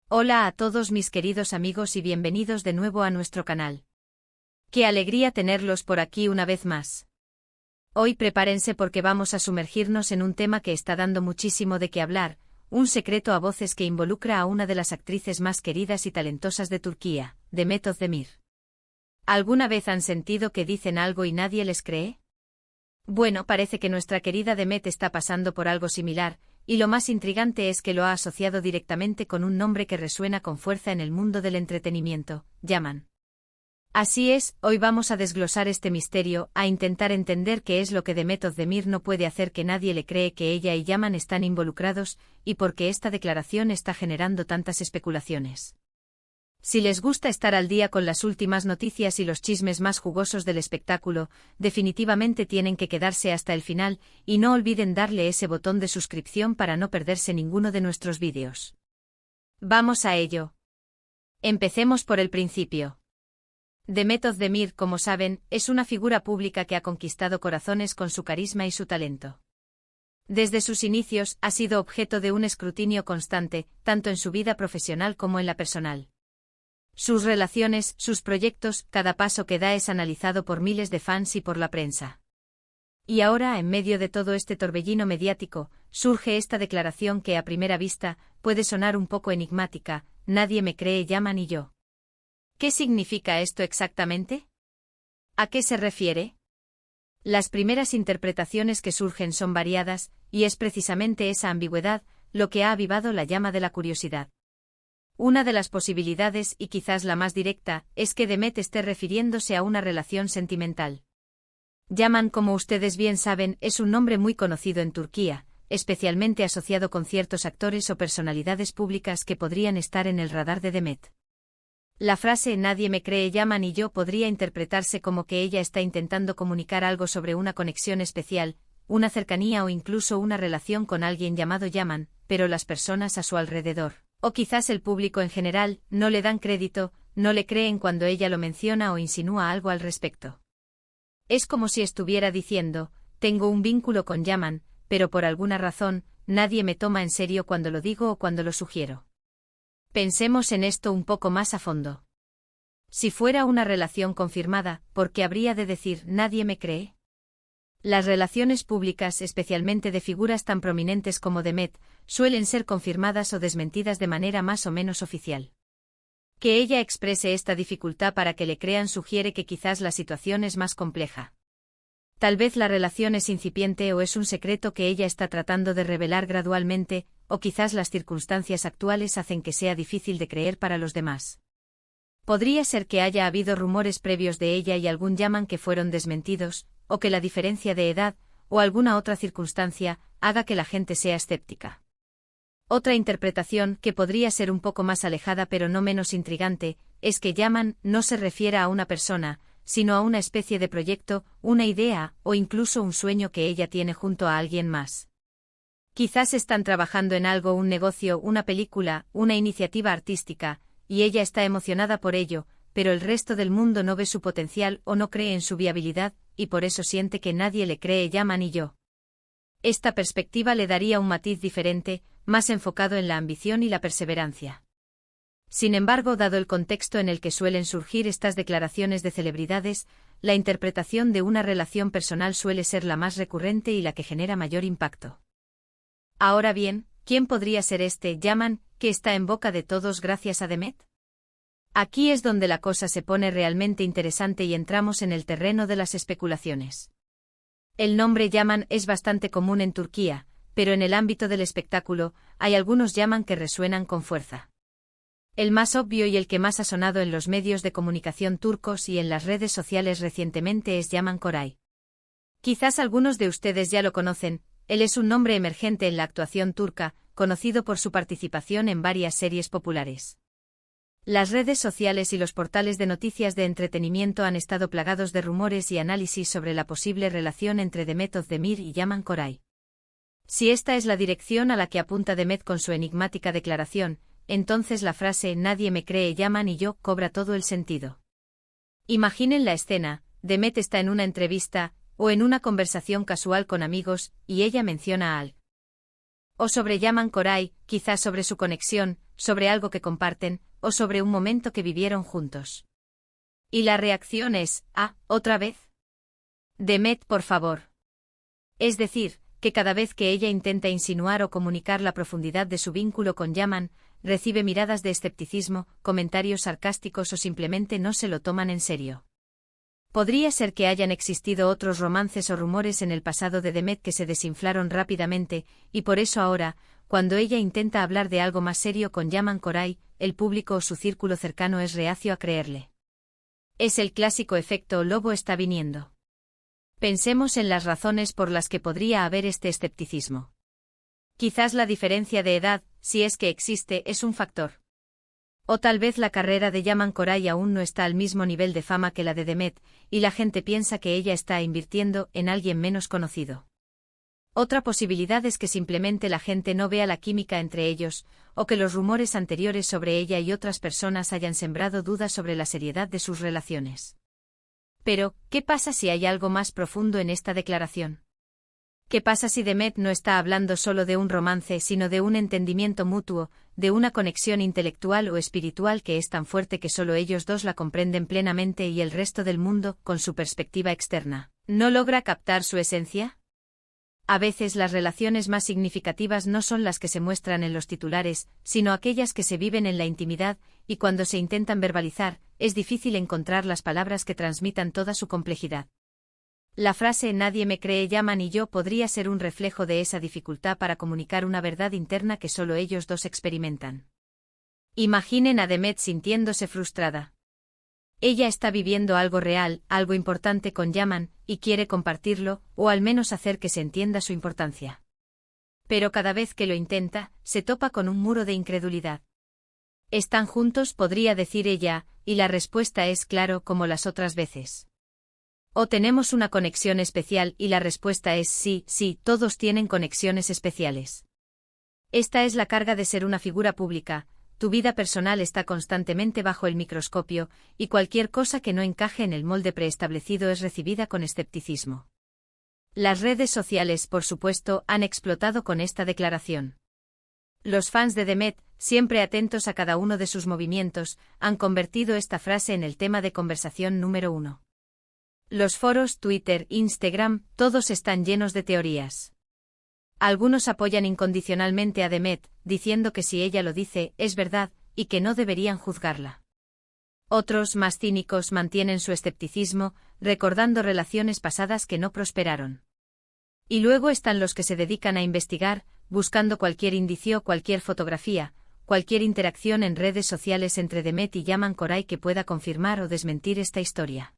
Hola a todos mis queridos amigos y bienvenidos de nuevo a nuestro canal. Qué alegría tenerlos por aquí una vez más. Hoy prepárense porque vamos a sumergirnos en un tema que está dando muchísimo de qué hablar, un secreto a voces que involucra a una de las actrices más queridas y talentosas de Turquía, Demet Özdemir. ¿Alguna vez han sentido que dicen algo y nadie les cree? Bueno, parece que nuestra querida Demet está pasando por algo similar, y lo más intrigante es que lo ha asociado directamente con un nombre que resuena con fuerza en el mundo del entretenimiento, Yaman. Así es, hoy vamos a desglosar este misterio, a intentar entender qué es lo que Demet Özdemir no puede hacer que nadie le cree que ella y Yaman están involucrados, y por qué esta declaración está generando tantas especulaciones. Si les gusta estar al día con las últimas noticias y los chismes más jugosos del espectáculo, definitivamente tienen que quedarse hasta el final, y no olviden darle ese botón de suscripción para no perderse ninguno de nuestros vídeos. Vamos a ello. Empecemos por el principio. Demet Özdemir, como saben, es una figura pública que ha conquistado corazones con su carisma y su talento. Desde sus inicios ha sido objeto de un escrutinio constante, tanto en su vida profesional como en la personal. Sus relaciones, sus proyectos, cada paso que da es analizado por miles de fans y por la prensa. Y ahora, en medio de todo este torbellino mediático, surge esta declaración que a primera vista puede sonar un poco enigmática: nadie me cree, Yaman y yo. ¿Qué significa esto exactamente? ¿A qué se refiere? Las primeras interpretaciones que surgen son variadas, y es precisamente esa ambigüedad lo que ha avivado la llama de la curiosidad. Una de las posibilidades, y quizás la más directa, es que Demet esté refiriéndose a una relación sentimental. Yaman, como ustedes bien saben, es un nombre muy conocido en Turquía, especialmente asociado con ciertos actores o personalidades públicas que podrían estar en el radar de Demet. La frase "nadie me cree, Yaman y yo" podría interpretarse como que ella está intentando comunicar algo sobre una conexión especial, una cercanía o incluso una relación con alguien llamado Yaman, pero las personas a su alrededor, o quizás el público en general, no le dan crédito, no le creen cuando ella lo menciona o insinúa algo al respecto. Es como si estuviera diciendo: tengo un vínculo con Yaman, pero por alguna razón, nadie me toma en serio cuando lo digo o cuando lo sugiero. Pensemos en esto un poco más a fondo. Si fuera una relación confirmada, ¿por qué habría de decir "nadie me cree"? Las relaciones públicas, especialmente de figuras tan prominentes como Demet, suelen ser confirmadas o desmentidas de manera más o menos oficial. Que ella exprese esta dificultad para que le crean sugiere que quizás la situación es más compleja. Tal vez la relación es incipiente o es un secreto que ella está tratando de revelar gradualmente, o quizás las circunstancias actuales hacen que sea difícil de creer para los demás. Podría ser que haya habido rumores previos de ella y algún Yaman que fueron desmentidos, o que la diferencia de edad, o alguna otra circunstancia, haga que la gente sea escéptica. Otra interpretación, que podría ser un poco más alejada pero no menos intrigante, es que Yaman no se refiera a una persona, sino a una especie de proyecto, una idea, o incluso un sueño que ella tiene junto a alguien más. Quizás están trabajando en algo, un negocio, una película, una iniciativa artística, y ella está emocionada por ello, pero el resto del mundo no ve su potencial o no cree en su viabilidad, y por eso siente que nadie le cree, Yaman y yo. Esta perspectiva le daría un matiz diferente, más enfocado en la ambición y la perseverancia. Sin embargo, dado el contexto en el que suelen surgir estas declaraciones de celebridades, la interpretación de una relación personal suele ser la más recurrente y la que genera mayor impacto. Ahora bien, ¿quién podría ser este Yaman, que está en boca de todos gracias a Demet? Aquí es donde la cosa se pone realmente interesante y entramos en el terreno de las especulaciones. El nombre Yaman es bastante común en Turquía, pero en el ámbito del espectáculo, hay algunos Yaman que resuenan con fuerza. El más obvio y el que más ha sonado en los medios de comunicación turcos y en las redes sociales recientemente es Yaman Koray. Quizás algunos de ustedes ya lo conocen, él es un nombre emergente en la actuación turca, conocido por su participación en varias series populares. Las redes sociales y los portales de noticias de entretenimiento han estado plagados de rumores y análisis sobre la posible relación entre Demet Özdemir y Yaman Koray. Si esta es la dirección a la que apunta Demet con su enigmática declaración, entonces la frase "nadie me cree, Yaman y yo" cobra todo el sentido. Imaginen la escena: Demet está en una entrevista, o en una conversación casual con amigos, y ella menciona a Al O sobre Yaman Koray, quizás sobre su conexión, sobre algo que comparten, o sobre un momento que vivieron juntos. Y la reacción es, ¿otra vez? Demet, por favor. Es decir, que cada vez que ella intenta insinuar o comunicar la profundidad de su vínculo con Yaman, recibe miradas de escepticismo, comentarios sarcásticos o simplemente no se lo toman en serio. Podría ser que hayan existido otros romances o rumores en el pasado de Demet que se desinflaron rápidamente, y por eso ahora, cuando ella intenta hablar de algo más serio con Yaman Koray, el público o su círculo cercano es reacio a creerle. Es el clásico efecto lobo está viniendo. Pensemos en las razones por las que podría haber este escepticismo. Quizás la diferencia de edad, si es que existe, es un factor. O tal vez la carrera de Yaman Koray aún no está al mismo nivel de fama que la de Demet, y la gente piensa que ella está invirtiendo en alguien menos conocido. Otra posibilidad es que simplemente la gente no vea la química entre ellos, o que los rumores anteriores sobre ella y otras personas hayan sembrado dudas sobre la seriedad de sus relaciones. Pero, ¿qué pasa si hay algo más profundo en esta declaración? ¿Qué pasa si Demet no está hablando solo de un romance, sino de un entendimiento mutuo, de una conexión intelectual o espiritual que es tan fuerte que solo ellos dos la comprenden plenamente y el resto del mundo, con su perspectiva externa, no logra captar su esencia? A veces las relaciones más significativas no son las que se muestran en los titulares, sino aquellas que se viven en la intimidad, y cuando se intentan verbalizar, es difícil encontrar las palabras que transmitan toda su complejidad. La frase «nadie me cree Yaman y yo» podría ser un reflejo de esa dificultad para comunicar una verdad interna que solo ellos dos experimentan. Imaginen a Demet sintiéndose frustrada. Ella está viviendo algo real, algo importante con Yaman, y quiere compartirlo, o al menos hacer que se entienda su importancia. Pero cada vez que lo intenta, se topa con un muro de incredulidad. «¿Están juntos?», podría decir ella, y la respuesta es claro como las otras veces. ¿O tenemos una conexión especial? Y la respuesta es sí, sí, todos tienen conexiones especiales. Esta es la carga de ser una figura pública. Tu vida personal está constantemente bajo el microscopio, y cualquier cosa que no encaje en el molde preestablecido es recibida con escepticismo. Las redes sociales, por supuesto, han explotado con esta declaración. Los fans de Demet, siempre atentos a cada uno de sus movimientos, han convertido esta frase en el tema de conversación número 1. Los foros, Twitter, Instagram, todos están llenos de teorías. Algunos apoyan incondicionalmente a Demet, diciendo que si ella lo dice, es verdad, y que no deberían juzgarla. Otros, más cínicos, mantienen su escepticismo, recordando relaciones pasadas que no prosperaron. Y luego están los que se dedican a investigar, buscando cualquier indicio, cualquier fotografía, cualquier interacción en redes sociales entre Demet y Yaman Koray que pueda confirmar o desmentir esta historia.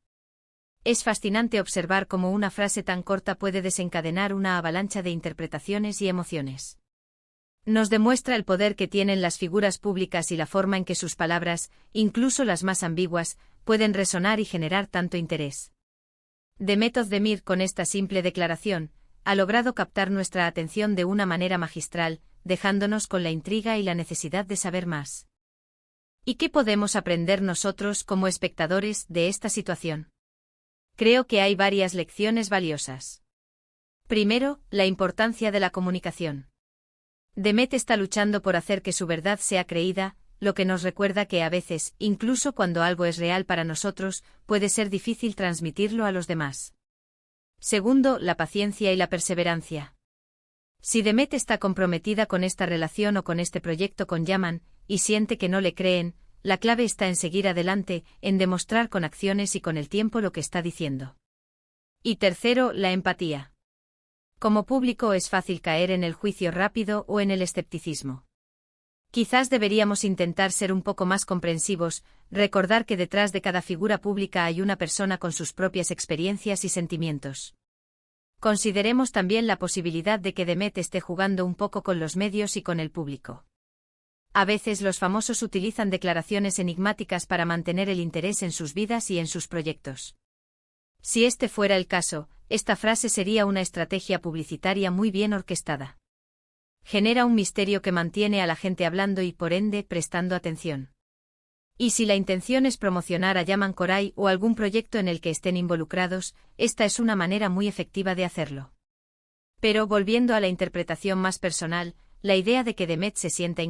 Es fascinante observar cómo una frase tan corta puede desencadenar una avalancha de interpretaciones y emociones. Nos demuestra el poder que tienen las figuras públicas y la forma en que sus palabras, incluso las más ambiguas, pueden resonar y generar tanto interés. Demet Özdemir, con esta simple declaración, ha logrado captar nuestra atención de una manera magistral, dejándonos con la intriga y la necesidad de saber más. ¿Y qué podemos aprender nosotros como espectadores de esta situación? Creo que hay varias lecciones valiosas. Primero, la importancia de la comunicación. Demet está luchando por hacer que su verdad sea creída, lo que nos recuerda que a veces, incluso cuando algo es real para nosotros, puede ser difícil transmitirlo a los demás. Segundo, la paciencia y la perseverancia. Si Demet está comprometida con esta relación o con este proyecto con Yaman, y siente que no le creen, la clave está en seguir adelante, en demostrar con acciones y con el tiempo lo que está diciendo. Y tercero, la empatía. Como público es fácil caer en el juicio rápido o en el escepticismo. Quizás deberíamos intentar ser un poco más comprensivos, recordar que detrás de cada figura pública hay una persona con sus propias experiencias y sentimientos. Consideremos también la posibilidad de que Demet esté jugando un poco con los medios y con el público. A veces los famosos utilizan declaraciones enigmáticas para mantener el interés en sus vidas y en sus proyectos. Si este fuera el caso, esta frase sería una estrategia publicitaria muy bien orquestada. Genera un misterio que mantiene a la gente hablando y por ende prestando atención. Y si la intención es promocionar a Yaman Koray o algún proyecto en el que estén involucrados, esta es una manera muy efectiva de hacerlo. Pero volviendo a la interpretación más personal, la idea de que Demet se sienta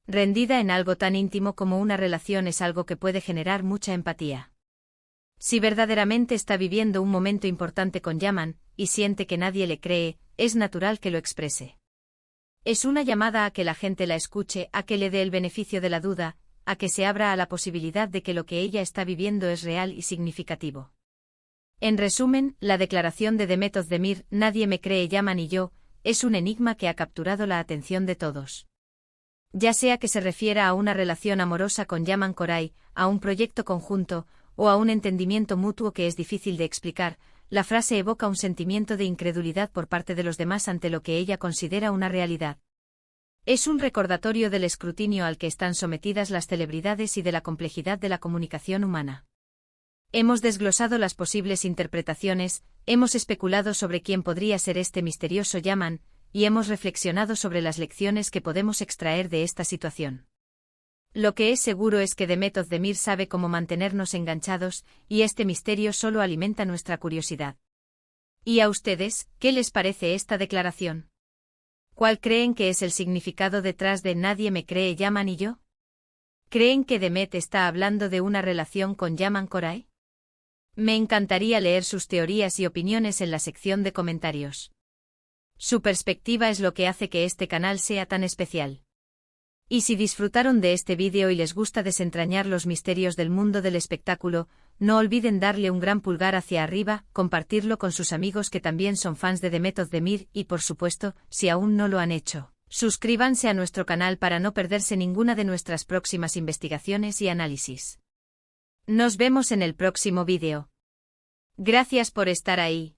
rendida en algo tan íntimo como una relación es algo que puede generar mucha empatía. Si verdaderamente está viviendo un momento importante con Yaman, y siente que nadie le cree, es natural que lo exprese. Es una llamada a que la gente la escuche, a que le dé el beneficio de la duda, a que se abra a la posibilidad de que lo que ella está viviendo es real y significativo. En resumen, la declaración de Demet Özdemir, nadie me cree Yaman y yo, es un enigma que ha capturado la atención de todos. Ya sea que se refiera a una relación amorosa con Yaman Koray, a un proyecto conjunto, o a un entendimiento mutuo que es difícil de explicar, la frase evoca un sentimiento de incredulidad por parte de los demás ante lo que ella considera una realidad. Es un recordatorio del escrutinio al que están sometidas las celebridades y de la complejidad de la comunicación humana. Hemos desglosado las posibles interpretaciones, hemos especulado sobre quién podría ser este misterioso Yaman, y hemos reflexionado sobre las lecciones que podemos extraer de esta situación. Lo que es seguro es que Demet Özdemir sabe cómo mantenernos enganchados, y este misterio solo alimenta nuestra curiosidad. ¿Y a ustedes, qué les parece esta declaración? ¿Cuál creen que es el significado detrás de nadie me cree Yaman y yo? ¿Creen que Demet está hablando de una relación con Yaman Koray? Me encantaría leer sus teorías y opiniones en la sección de comentarios. Su perspectiva es lo que hace que este canal sea tan especial. Y si disfrutaron de este vídeo y les gusta desentrañar los misterios del mundo del espectáculo, no olviden darle un gran pulgar hacia arriba, compartirlo con sus amigos que también son fans de Demet Özdemir y por supuesto, si aún no lo han hecho, suscríbanse a nuestro canal para no perderse ninguna de nuestras próximas investigaciones y análisis. Nos vemos en el próximo vídeo. Gracias por estar ahí.